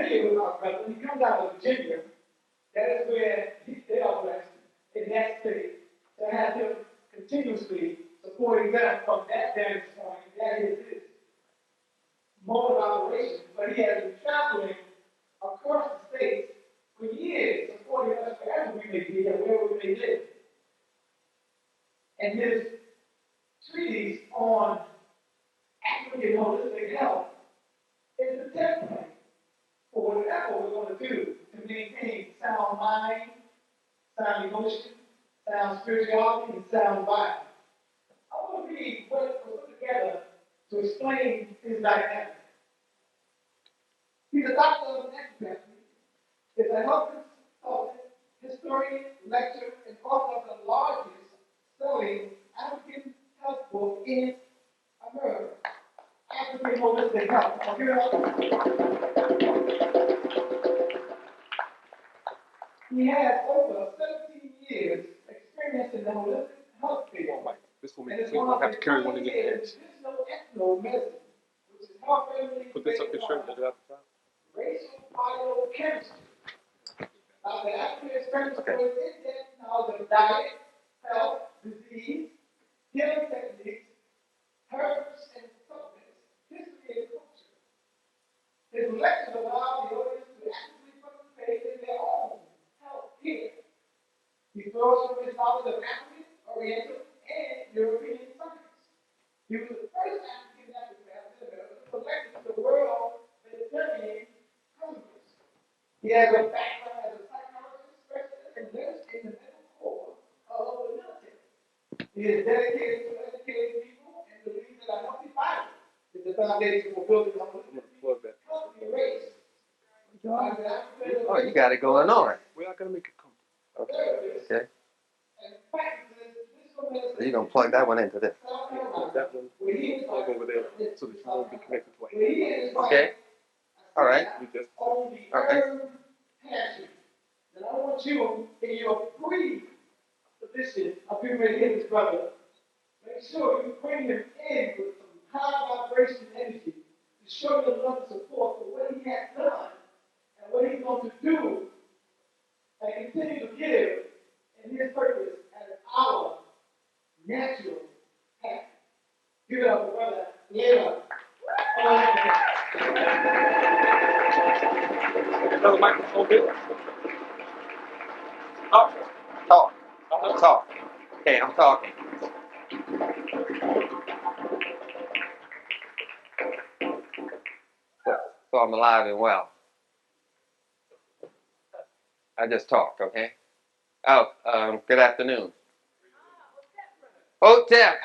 here with our brother. He comes out of Virginia. That is where they are blessed in that state to have him continuously supporting them from that vantage point. That is his mode of operation. But he has been traveling across the states for years, supporting us wherever we may be and wherever we may live. And his treatise on African holistic health is the template for whatever we're going to do to maintain sound mind, sound emotion, sound spirituality, and sound body. I want to read what was put together to explain his dynamic. He's a doctor of naturopathy, is a health consultant, historian, lecturer, and author of the largest selling African health book in America, African Holistic Health. He has over 17 years experience in the holistic health field. This will make you have to carry one in your hands. Medicine, which is health friendly. Put this up your shirt. Racial biochemistry. The African experiments for in-depth knowledge of diet, health, disease, healing techniques, herbs and supplements, history and culture. His lectures allow the audience to actively participate in their own health care. He draws from his knowledge of African, Oriental, and European science. He was the first African naturopath in America selected to the World Mediterranean Congress. He has a background as a psychologist, specialist, and lives in the medical corps of the military. He is dedicated to educating people and believes that a healthy body is the foundation for building a healthy race. Oh, you got it going on. We're not going to make it come. Okay. So you're going to plug that one into this. That one, plug over there so that you won't be connected to it. Okay. All right. On the herb passion. And I want you, in your pre-position of being ready to hit his brother, make sure you bring him in with some high vibration energy to show him love and support for what he has done and what he's going to do and continue to give in his purpose as our natural path. Give it up for brother Llaila. Another microphone bit. Talk. Okay, I'm talking. So I'm alive and well. I just talked, okay? Good afternoon. Hotep.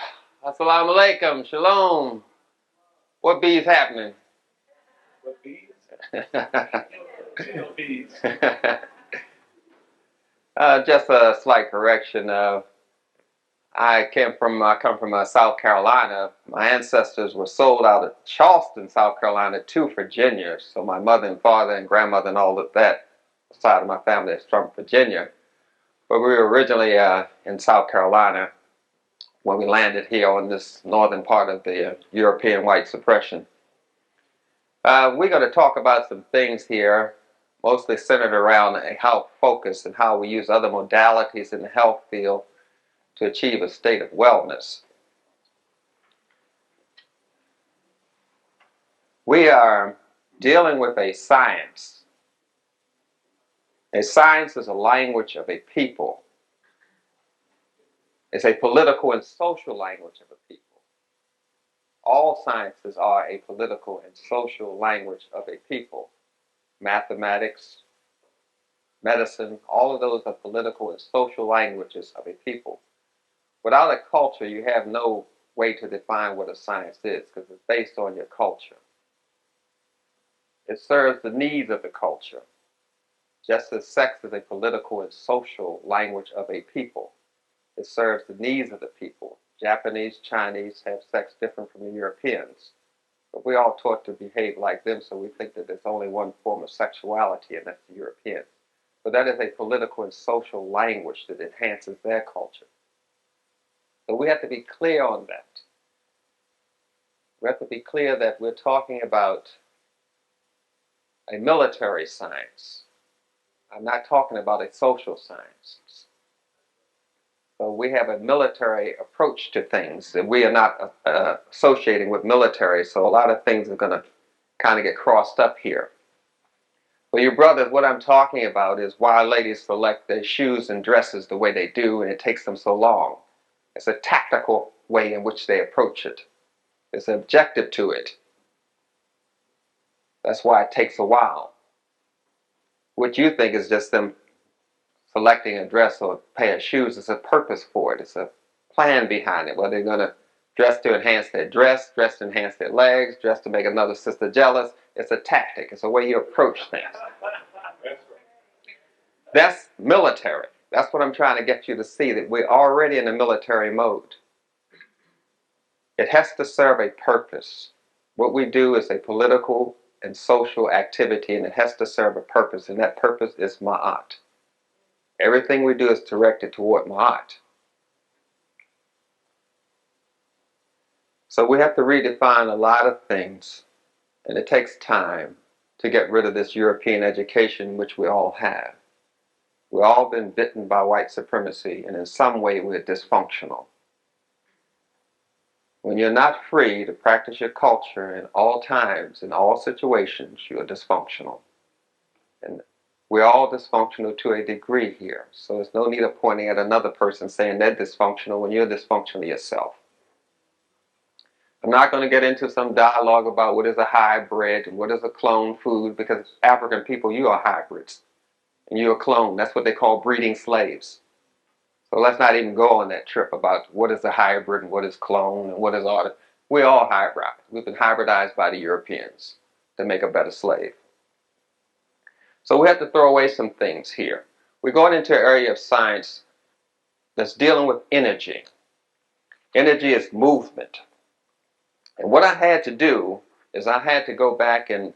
Assalamu alaikum. Shalom. What bees happening? What bees? Bees. Just a slight correction. I come from South Carolina. My ancestors were sold out of Charleston, South Carolina, to Virginia. So my mother and father and grandmother and all of that side of my family is from Virginia. But we were originally in South Carolina when we landed here on this northern part of the European white suppression. We're going to talk about some things here, mostly centered around a health focus and how we use other modalities in the health field to achieve a state of wellness. We are dealing with a science. A science is a language of a people. It's a political and social language of a people. All sciences are a political and social language of a people. Mathematics, medicine, all of those are political and social languages of a people. Without a culture, you have no way to define what a science is because it's based on your culture. It serves the needs of the culture, just as sex is a political and social language of a people. It serves the needs of the people. Japanese, Chinese have sex different from the Europeans, but we're all taught to behave like them, so we think that there's only one form of sexuality, and that's the European. But that is a political and social language that enhances their culture. So we have to be clear on that. We have to be clear that we're talking about a military science. I'm not talking about a social science. So we have a military approach to things, and we are not associating with military, so a lot of things are going to kind of get crossed up here. For you brothers, what I'm talking about is why ladies select their shoes and dresses the way they do, and it takes them so long. It's a tactical way in which they approach it. There's an objective to it. That's why it takes a while. What you think is just them selecting a dress or a pair of shoes, is a purpose for it. It's a plan behind it. Whether they're going to dress to enhance their dress to enhance their legs, dress to make another sister jealous. It's a tactic. It's a way you approach things. That's military. That's what I'm trying to get you to see, that we're already in a military mode. It has to serve a purpose. What we do is a political and social activity, and it has to serve a purpose, and that purpose is ma'at. Everything we do is directed toward ma'at. So we have to redefine a lot of things, and it takes time to get rid of this European education which we all have. We've all been bitten by white supremacy, and in some way we're dysfunctional. When you're not free to practice your culture in all times, in all situations, you're dysfunctional. And we're all dysfunctional to a degree here. So there's no need of pointing at another person saying they're dysfunctional when you're dysfunctional yourself. I'm not going to get into some dialogue about what is a hybrid and what is a clone food, because African people, you are hybrids. And you're a clone. That's what they call breeding slaves. So let's not even go on that trip about what is a hybrid and what is clone and what is all that. We're all hybrid. We've been hybridized by the Europeans to make a better slave. So we have to throw away some things here. We're going into an area of science that's dealing with energy. Energy is movement. And what I had to do is I had to go back and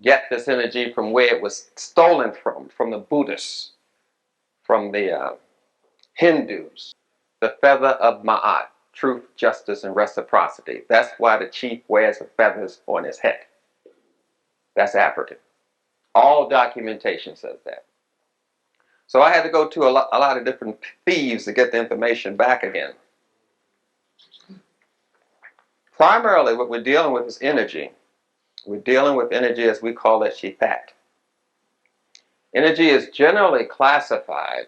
get this energy from where it was stolen from the Buddhists, from the Hindus, the feather of Ma'at, truth, justice, and reciprocity. That's why the chief wears the feathers on his head. That's African. All documentation says that. So I had to go to a lot of different thieves to get the information back again. Primarily what we're dealing with is energy. We're dealing with energy as we call it shifat. Energy is generally classified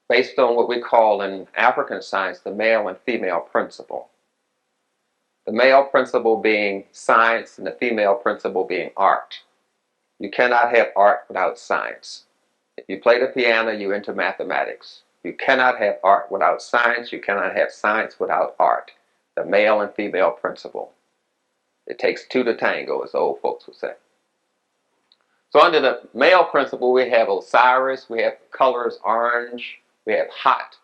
based on what we call in African science the male and female principle. The male principle being science and the female principle being art. You cannot have art without science. If you play the piano, you're into mathematics. You cannot have art without science. You cannot have science without art. The male and female principle. It takes two to tango, as the old folks would say. So under the male principle, we have Osiris, we have colors orange, we have hot,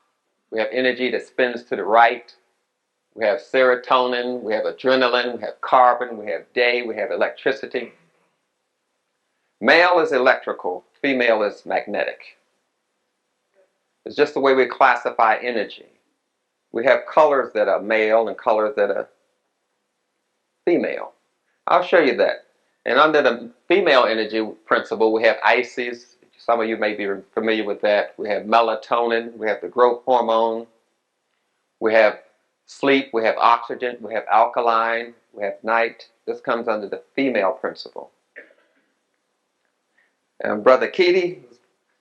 we have energy that spins to the right, we have serotonin, we have adrenaline, we have carbon, we have day, we have electricity. Male is electrical, female is magnetic. It's just the way we classify energy. We have colors that are male and colors that are female. I'll show you that. And under the female energy principle, we have Isis. Some of you may be familiar with that. We have melatonin. We have the growth hormone. We have sleep. We have oxygen. We have alkaline. We have night. This comes under the female principle. And Brother Keaty,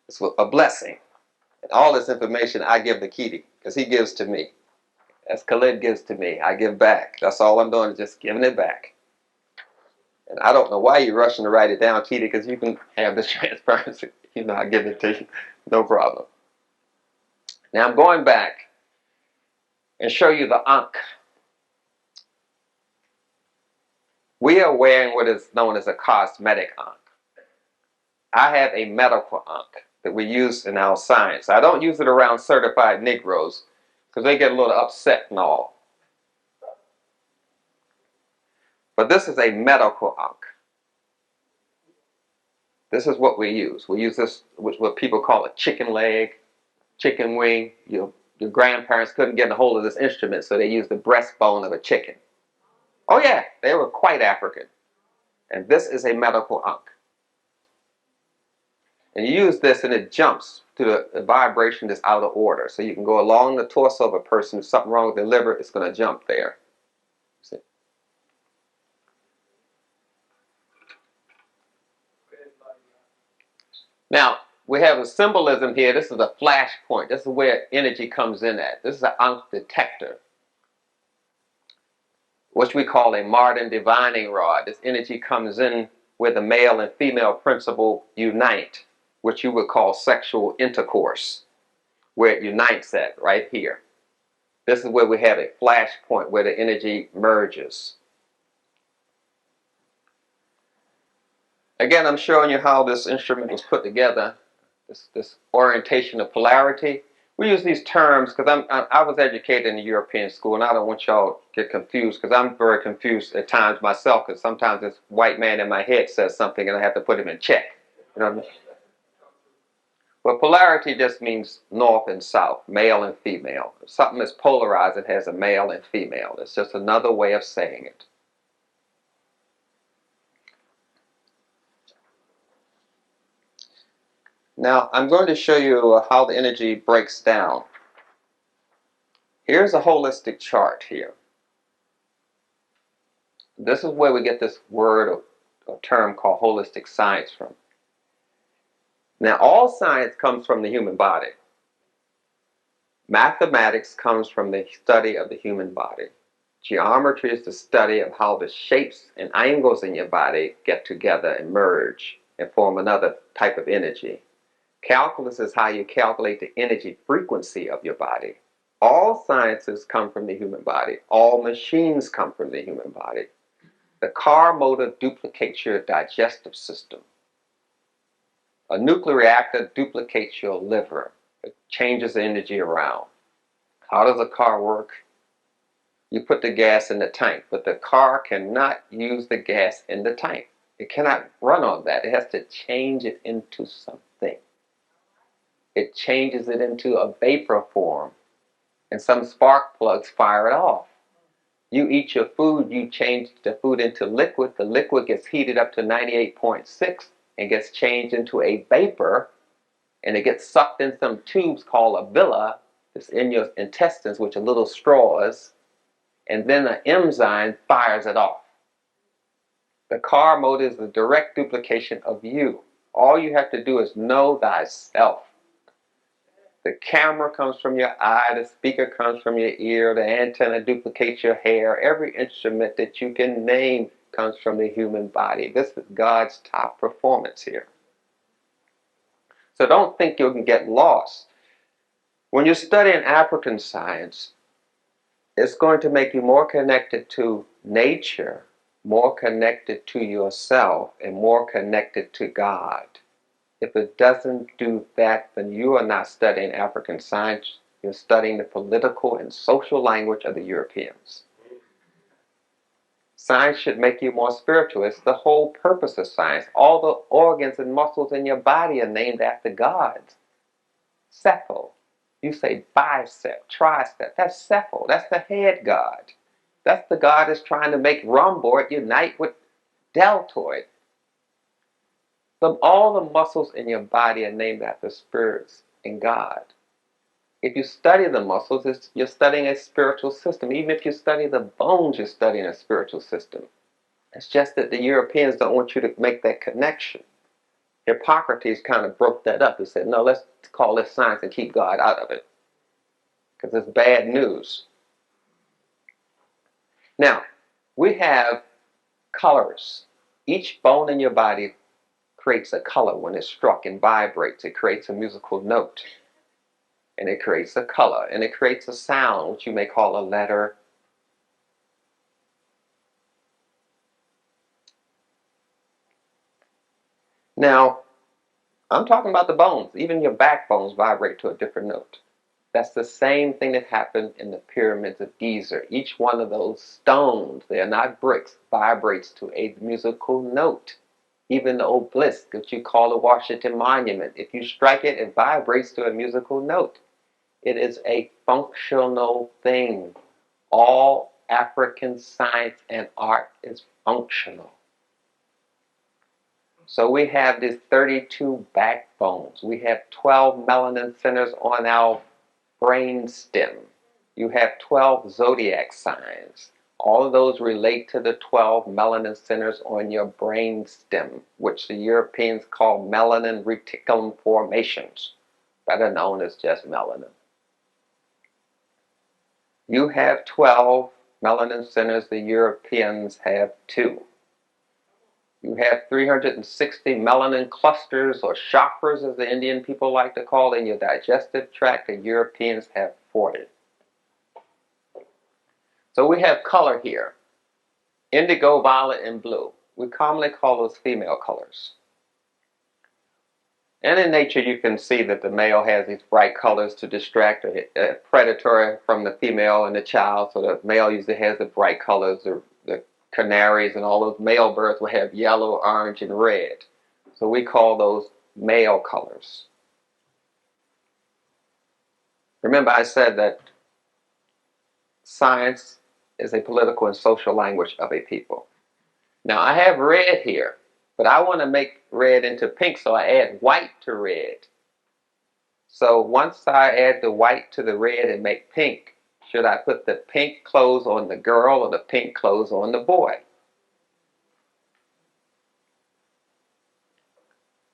it's a blessing. And all this information I give to Keaty because he gives to me. As Khalid gives to me, I give back. That's all I'm doing is just giving it back. And I don't know why you're rushing to write it down, Keaty, because you can have this transparency. You know, I give it to you. No problem. Now I'm going back and show you the Ankh. We are wearing what is known as a cosmetic Ankh. I have a medical Ankh that we use in our science. I don't use it around certified Negroes because they get a little upset and all. But this is a medical Ankh. This is what we use. We use this, what people call a chicken leg, chicken wing. Your grandparents couldn't get a hold of this instrument, so they used the breastbone of a chicken. Oh yeah, they were quite African. And this is a medical ankh. And you use this and it jumps to the vibration that's out of order. So you can go along the torso of a person, if something wrong with the liver, it's going to jump there. See? Now, we have a symbolism here. This is a flash point. This is where energy comes in at. This is an ankh detector, which we call a modern divining rod. This energy comes in where the male and female principle unite, which you would call sexual intercourse, where it unites at, right here. This is where we have a flash point where the energy merges. Again, I'm showing you how this instrument was put together, this orientation of polarity. We use these terms because I was educated in the European school, and I don't want y'all to get confused because I'm very confused at times myself, because sometimes this white man in my head says something and I have to put him in check. You know what I mean? Well, polarity just means north and south, male and female. If something is polarized, it has a male and female. It's just another way of saying it. Now, I'm going to show you how the energy breaks down. Here's a holistic chart here. This is where we get this word or term called holistic science from. Now, all science comes from the human body. Mathematics comes from the study of the human body. Geometry is the study of how the shapes and angles in your body get together and merge and form another type of energy. Calculus is how you calculate the energy frequency of your body. All sciences come from the human body. All machines come from the human body. The car motor duplicates your digestive system. A nuclear reactor duplicates your liver. It changes the energy around. How does a car work? You put the gas in the tank, but the car cannot use the gas in the tank. It cannot run on that. It has to change it into something. It changes it into a vapor form, and some spark plugs fire it off. You eat your food, you change the food into liquid. The liquid gets heated up to 98.6 and gets changed into a vapor, and it gets sucked in some tubes called a villi that's in your intestines, which are little straws, and then an enzyme fires it off. The car motor is the direct duplication of you. All you have to do is know thyself. The camera comes from your eye, the speaker comes from your ear, the antenna duplicates your hair. Every instrument that you can name comes from the human body. This is God's top performance here. So don't think you can get lost. When you're studying African science, it's going to make you more connected to nature, more connected to yourself, and more connected to God. If it doesn't do that, then you are not studying African science. You're studying the political and social language of the Europeans. Science should make you more spiritual. It's the whole purpose of science. All the organs and muscles in your body are named after gods. Cephalon. You say bicep, tricep. That's Cephalon. That's the head god. That's the god that's trying to make rhomboid unite with deltoid. All the muscles in your body are named after spirits and God. If you study the muscles, you're studying a spiritual system. Even if you study the bones, you're studying a spiritual system. It's just that the Europeans don't want you to make that connection. Hippocrates kind of broke that up. He said, no, let's call this science and keep God out of it, because it's bad news. Now, we have colors. Each bone in your body creates a color when it's struck and vibrates. It creates a musical note, and it creates a color, and it creates a sound, which you may call a letter. Now, I'm talking about the bones. Even your backbones vibrate to a different note. That's the same thing that happened in the pyramids of Giza. Each one of those stones, they are not bricks, vibrates to a musical note. Even the obelisk, which you call the Washington Monument, if you strike it, it vibrates to a musical note. It is a functional thing. All African science and art is functional. So we have these 32 backbones. We have 12 melanin centers on our brain stem. You have 12 zodiac signs. All of those relate to the 12 melanin centers on your brain stem, which the Europeans call melanin reticulum formations, better known as just melanin. You have 12 melanin centers, the Europeans have 2. You have 360 melanin clusters, or chakras as the Indian people like to call it, in your digestive tract. The Europeans have 40. So we have color here. Indigo, violet, and blue. We commonly call those female colors. And in nature you can see that the male has these bright colors to distract a predator from the female and the child. So the male usually has the bright colors, the canaries and all those male birds will have yellow, orange, and red. So we call those male colors. Remember I said that science is a political and social language of a people. Now I have red here, but I want to make red into pink, so I add white to red. So once I add the white to the red and make pink, should I put the pink clothes on the girl or the pink clothes on the boy?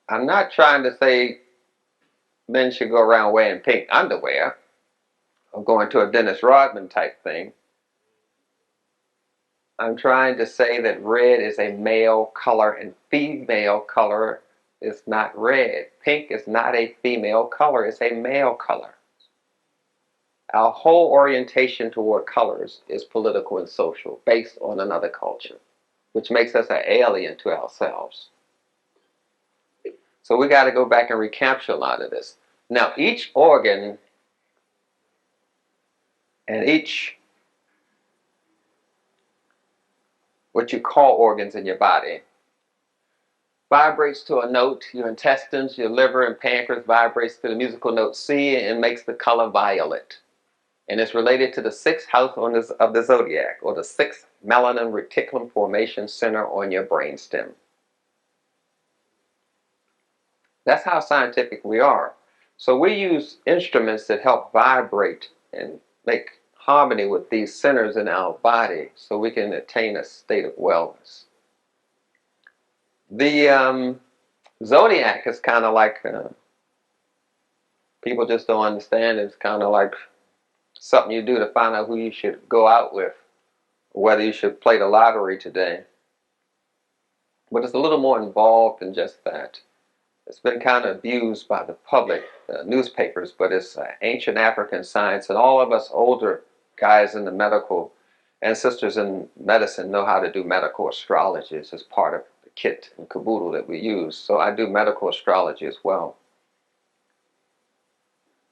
I'm not trying to say men should go around wearing pink underwear or going to a Dennis Rodman type thing. I'm trying to say that red is a male color and female color is not red. Pink is not a female color, it's a male color. Our whole orientation toward colors is political and social, based on another culture, which makes us an alien to ourselves. So we got to go back and recapture a lot of this. Now, each organ and each, what you call organs in your body, vibrates to a note. Your intestines, your liver, and pancreas vibrates to the musical note C and makes the color violet. And it's related to the 6th house of the zodiac, or the 6th melanin reticulum formation center on your brainstem. That's how scientific we are. So we use instruments that help vibrate and make harmony with these centers in our body so we can attain a state of wellness. The zodiac is kind of like, people just don't understand, it's kind of like something you do to find out who you should go out with, or whether you should play the lottery today. But it's a little more involved than just that. It's been kind of abused by the public, newspapers, but it's ancient African science, and all of us older guys in the medical and sisters in medicine know how to do medical astrology. It's just part of the kit and caboodle that we use. So I do medical astrology as well.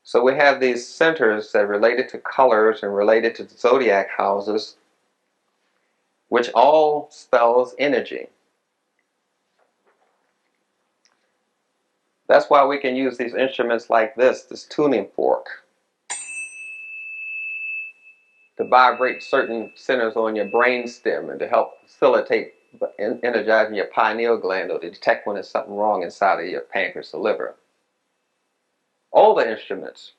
So we have these centers that are related to colors and related to the zodiac houses, which all spells energy. That's why we can use these instruments like this tuning fork, to vibrate certain centers on your brain stem and to help facilitate energizing your pineal gland, or to detect when there's something wrong inside of your pancreas or liver. All the instruments.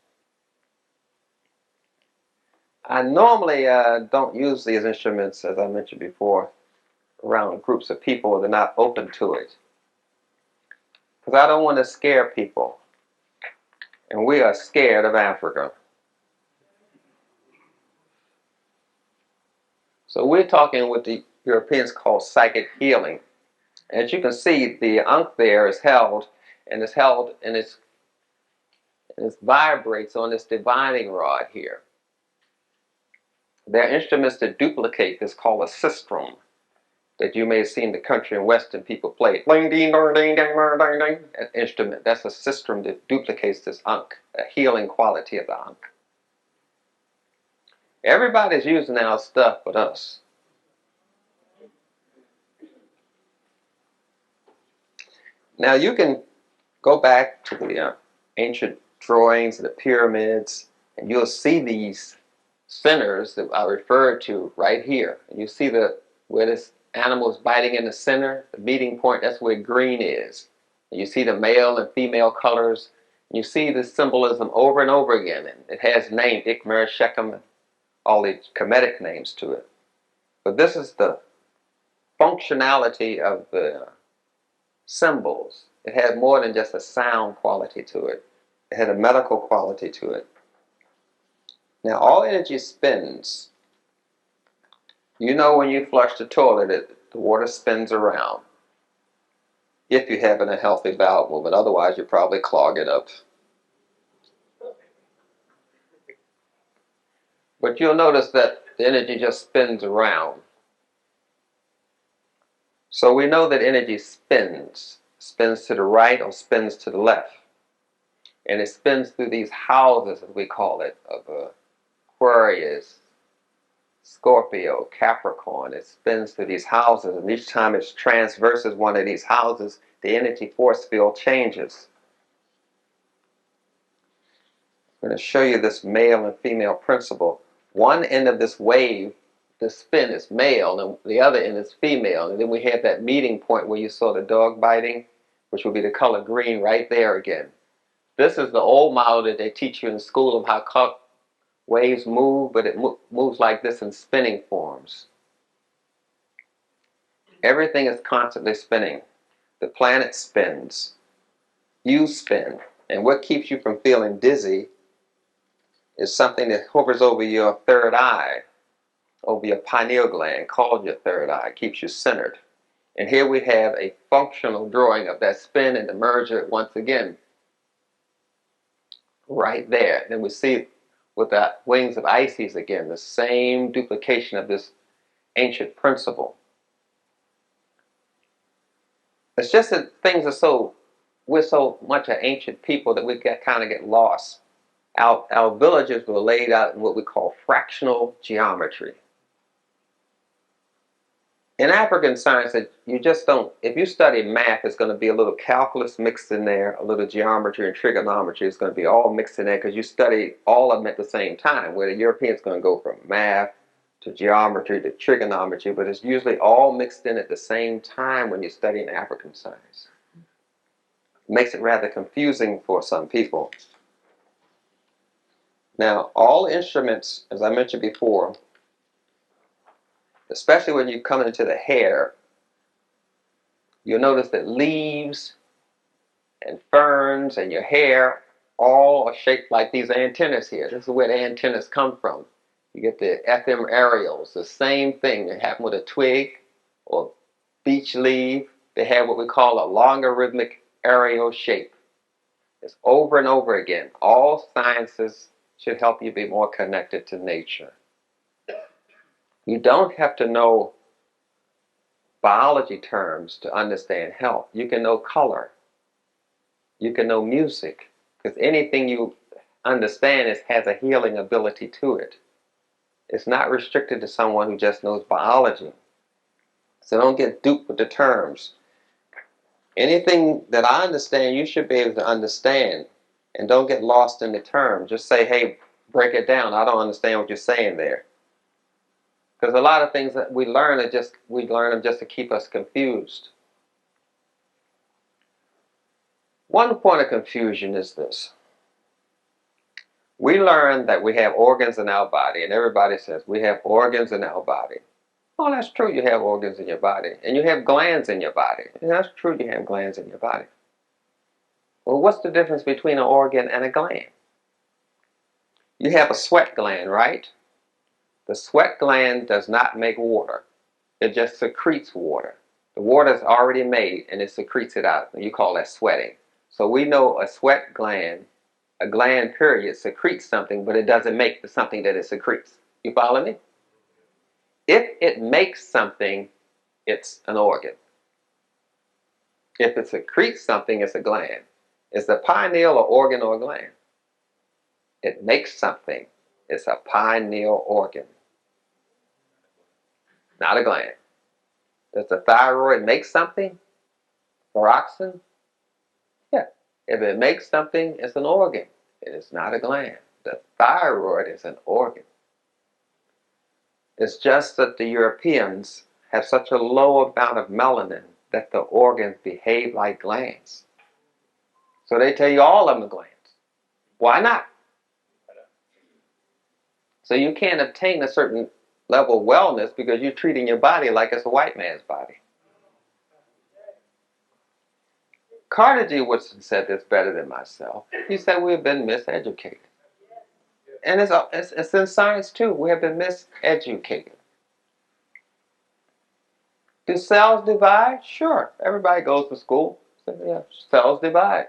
I normally don't use these instruments, as I mentioned before, around groups of people that are not open to it, because I don't want to scare people, and we are scared of Africa. So we're talking what the Europeans call psychic healing. As you can see, the ankh there is held, and it vibrates on this divining rod here. There are instruments that duplicate this, called a sistrum, that you may have seen the country and western people play. Ding, ding, ding, ding, ding, ding, ding. An instrument. That's a sistrum that duplicates this ankh, a healing quality of the ankh. Everybody's using our stuff but us. Now you can go back to the ancient drawings of the pyramids, and you'll see these centers that I referred to right here. And you see where this animal is biting in the center, the meeting point, that's where green is. And you see the male and female colors. And you see this symbolism over and over again. And it has names, Ikmer, Shechem, all these Kemetic names to it. But this is the functionality of the symbols. It had more than just a sound quality to it. It had a medical quality to it. Now, all energy spins. You know when you flush the toilet, the water spins around. If you're having a healthy bowel movement. Otherwise, you probably clog it up. But you'll notice that the energy just spins around. So we know that energy spins. Spins to the right or spins to the left. And it spins through these houses, as we call it, of Aquarius, Scorpio, Capricorn. It spins through these houses, and each time it transverses one of these houses, the energy force field changes. I'm going to show you this male and female principle. One end of this wave, the spin, is male, and the other end is female. And then we have that meeting point where you saw the dog biting, which will be the color green right there again. This is the old model that they teach you in school of how waves move, but it moves like this in spinning forms. Everything is constantly spinning. The planet spins. You spin. And what keeps you from feeling dizzy is something that hovers over your third eye, over your pineal gland, called your third eye. It keeps you centered. And here we have a functional drawing of that spin and the merger once again. Right there. Then we see with the wings of Isis again, the same duplication of this ancient principle. It's just that things are we're so much an ancient people that we kind of get lost. Our villages were laid out in what we call fractional geometry. In African science, you just don't, if you study math, it's going to be a little calculus mixed in there, a little geometry and trigonometry is going to be all mixed in there because you study all of them at the same time, where the European's going to go from math to geometry to trigonometry, but it's usually all mixed in at the same time when you're studying African science. It makes it rather confusing for some people. Now, all instruments, as I mentioned before, especially when you come into the hair, you'll notice that leaves and ferns and your hair all are shaped like these antennas here. This is where the antennas come from. You get the FM aerials, the same thing that happened with a twig or beech leaf. They have what we call a logarithmic aerial shape. It's over and over again. All sciences should help you be more connected to nature. You don't have to know biology terms to understand health. You can know color. You can know music. Because anything you understand has a healing ability to it. It's not restricted to someone who just knows biology. So don't get duped with the terms. Anything that I understand, you should be able to understand. And don't get lost in the term. Just say, hey, break it down. I don't understand what you're saying there. Because a lot of things that we learn them just to keep us confused. One point of confusion is this. We learn that we have organs in our body, and everybody says we have organs in our body. Oh, that's true, you have organs in your body. And you have glands in your body. And that's true, you have glands in your body. Well, what's the difference between an organ and a gland? You have a sweat gland, right? The sweat gland does not make water. It just secretes water. The water is already made and it secretes it out. You call that sweating. So we know a sweat gland, a gland period, secretes something, but it doesn't make the something that it secretes. You follow me? If it makes something, it's an organ. If it secretes something, it's a gland. Is the pineal an organ or a gland? It makes something. It's a pineal organ. Not a gland. Does the thyroid make something? Thyroxine? Yeah. If it makes something, it's an organ. It is not a gland. The thyroid is an organ. It's just that the Europeans have such a low amount of melanin that the organs behave like glands. So they tell you all of them are glands. Why not? So you can't obtain a certain level of wellness because you're treating your body like it's a white man's body. Carter G. Woodson said this better than myself. He said we have been miseducated. And it's in science too. We have been miseducated. Do cells divide? Sure. Everybody goes to school. So, yeah, cells divide.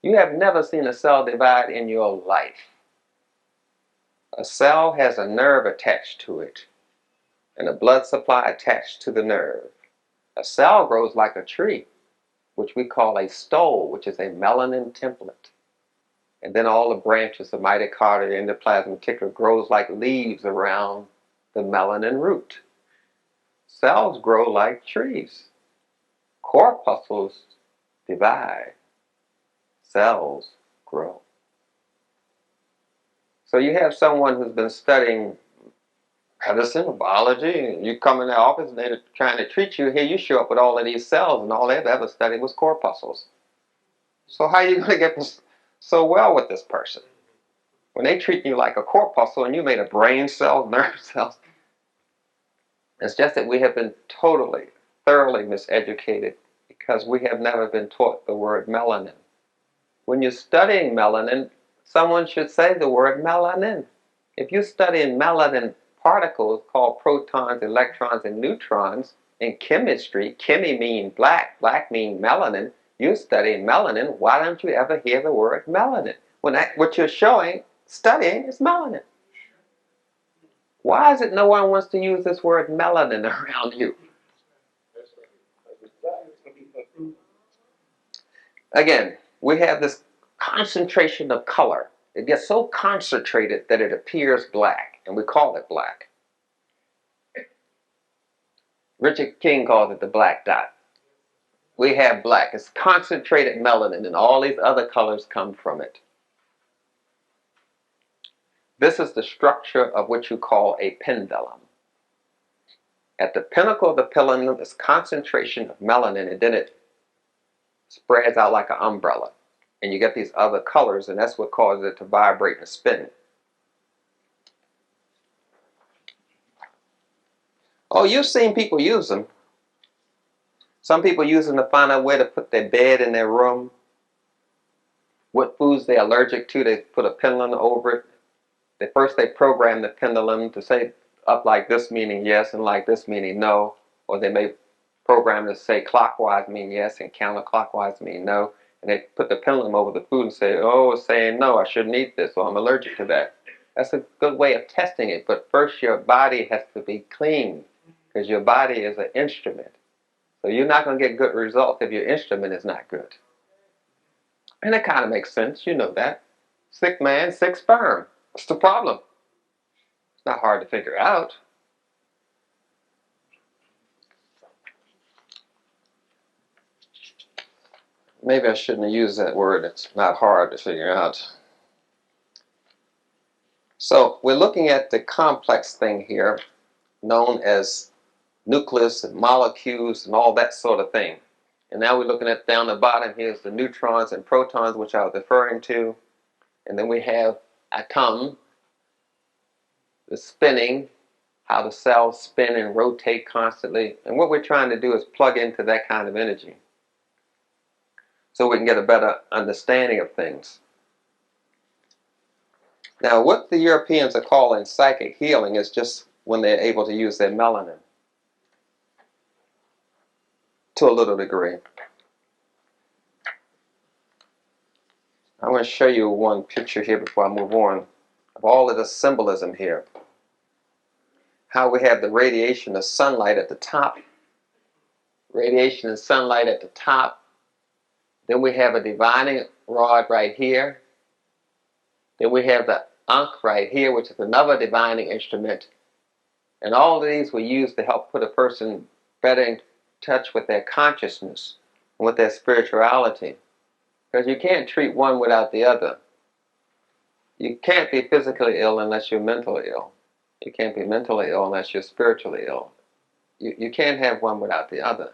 You have never seen a cell divide in your life. A cell has a nerve attached to it and a blood supply attached to the nerve. A cell grows like a tree, which we call a stole, which is a melanin template. And then all the branches, the mitochondria, endoplasm reticulum, grows like leaves around the melanin root. Cells grow like trees. Corpuscles divide. Cells grow. So you have someone who's been studying medicine or biology, and you come in the office and they're trying to treat you. Here you show up with all of these cells, and all they've ever studied was corpuscles. So how are you going to get so well with this person when they treat you like a corpuscle and you made a brain cell, nerve cells? It's just that we have been totally, thoroughly miseducated because we have never been taught the word melanin. When you're studying melanin, someone should say the word melanin. If you're studying melanin particles called protons, electrons, and neutrons in chemistry, chemi mean black, black mean melanin, you're studying melanin, why don't you ever hear the word melanin? What you're studying is melanin. Why is it no one wants to use this word melanin around you? Again, we have this concentration of color. It gets so concentrated that it appears black, and we call it black. Richard King calls it the black dot. We have black. It's concentrated melanin, and all these other colors come from it. This is the structure of what you call a pendulum. At the pinnacle of the pendulum is concentration of melanin, and then it spreads out like an umbrella. And you get these other colors, and that's what causes it to vibrate and spin. Oh, you've seen people use them. Some people use them to find out where to put their bed in their room, what foods they're allergic to. They put a pendulum over it. First they program the pendulum to say up like this meaning yes and like this meaning no. Or they may program to say clockwise mean yes and counterclockwise mean no. And they put the pendulum over the food and say, oh, it's saying no, I shouldn't eat this, or I'm allergic to that. That's a good way of testing it. But first your body has to be clean, because your body is an instrument. So you're not going to get good results if your instrument is not good. And it kind of makes sense. You know that. Sick man, sick sperm. What's the problem? It's not hard to figure out. Maybe I shouldn't have used that word. It's not hard to figure out. So we're looking at the complex thing here, known as nucleus and molecules and all that sort of thing. And now we're looking at down the bottom, here's the neutrons and protons, which I was referring to. And then we have atom, the spinning, how the cells spin and rotate constantly. And what we're trying to do is plug into that kind of energy, so we can get a better understanding of things. Now, what the Europeans are calling psychic healing is just when they're able to use their melanin to a little degree. I want to show you one picture here before I move on of all of the symbolism here. How we have the radiation of sunlight at the top, radiation and sunlight at the top. Then we have a divining rod right here. Then we have the ankh right here, which is another divining instrument. And all of these were used to help put a person better in touch with their consciousness and with their spirituality. Because you can't treat one without the other. You can't be physically ill unless you're mentally ill. You can't be mentally ill unless you're spiritually ill. You can't have one without the other.